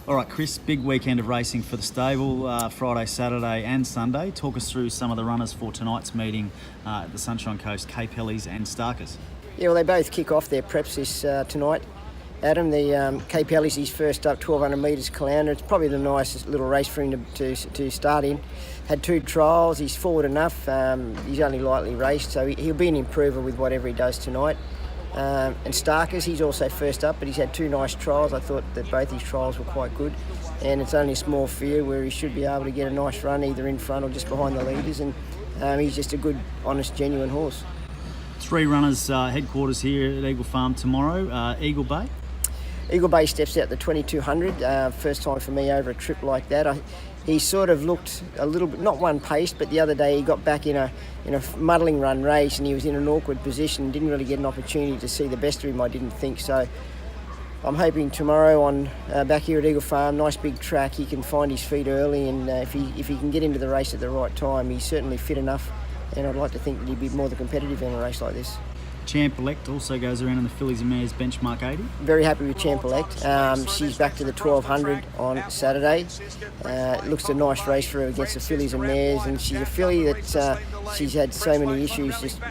All right, Chris, big weekend of racing for the stable, Friday, Saturday and Sunday. Talk us through some of the runners for tonight's meeting at the Sunshine Coast, Cape Hellies and Starkers. Yeah, well, they both kick off their preps this tonight. Adam, the Cape Hellies, he's first up, 1,200 metres Caloundra. It's probably the nicest little race for him to start in. Had 2 trials, he's forward enough. He's only lightly raced, so he'll be an improver with whatever he does tonight. And Starkers, he's also first up, but he's had 2 nice trials. I thought that both his trials were quite good, and it's only a small field where he should be able to get a nice run either in front or just behind the leaders, and he's just a good, honest, genuine horse. 3 runners headquarters here at Eagle Farm tomorrow. Eagle Bay? Eagle Bay steps out the 2200, first time for me over a trip like that. He sort of looked a little bit, not one paced, but the other day he got back in a muddling run race and he was in an awkward position, didn't really get an opportunity to see the best of him, I didn't think. So I'm hoping tomorrow on back here at Eagle Farm, nice big track, he can find his feet early, and if he can get into the race at the right time, he's certainly fit enough, and I'd like to think that he'd be more than competitive in a race like this. Champ Elect also goes around in the Fillies and Mares benchmark 80. Very happy with Champ Elect. She's back to the 1200 on Saturday. It looks a nice race for her against the Fillies and Mares, and she's a filly that she's had so many issues, just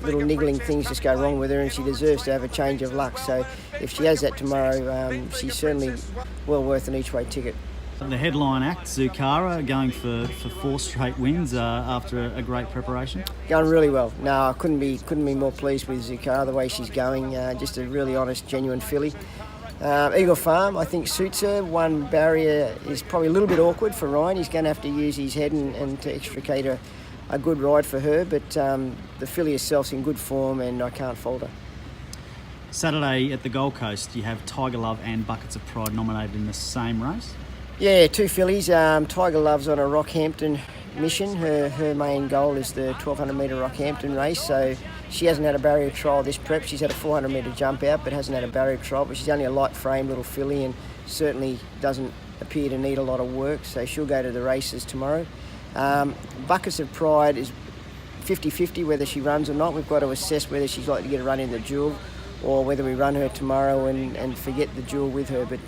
little niggling things just go wrong with her, and she deserves to have a change of luck. So if she has that tomorrow, she's certainly well worth an each-way ticket. The headline act, ZOUCARA, going for 4 straight wins after a great preparation. Going really well. No, I couldn't be more pleased with ZOUCARA, the way she's going. Just a really honest, genuine filly. Eagle Farm, I think, suits her. One barrier is probably a little bit awkward for Ryan. He's going to have to use his head and to extricate a good ride for her, but the filly herself's in good form and I can't fault her. Saturday at the Gold Coast, you have Tiger Love and Buckets of Pride nominated in the same race. Yeah, 2 fillies. Tiger Love's on a Rockhampton mission. Her main goal is the 1,200 metre Rockhampton race, so she hasn't had a barrier trial this prep. She's had a 400 metre jump out, but hasn't had a barrier trial. But she's only a light frame little filly and certainly doesn't appear to need a lot of work, so she'll go to the races tomorrow. Buckets of Pride is 50-50 whether she runs or not. We've got to assess whether she's likely to get a run in the duel, or whether we run her tomorrow and forget the duel with her. But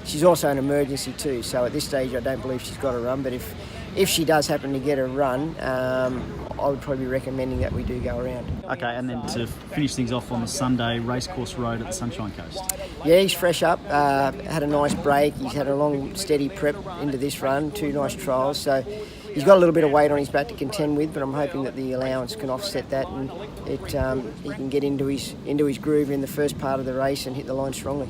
she's also an emergency too, so at this stage I don't believe she's got a run, but if she does happen to get a run, I would probably be recommending that we do go around. Okay, and then to finish things off on the Sunday, Racecourse Road at the Sunshine Coast. Yeah, he's fresh up, had a nice break, he's had a long steady prep into this run, 2 nice trials, so he's got a little bit of weight on his back to contend with, but I'm hoping that the allowance can offset that and he can get into his groove in the first part of the race and hit the line strongly.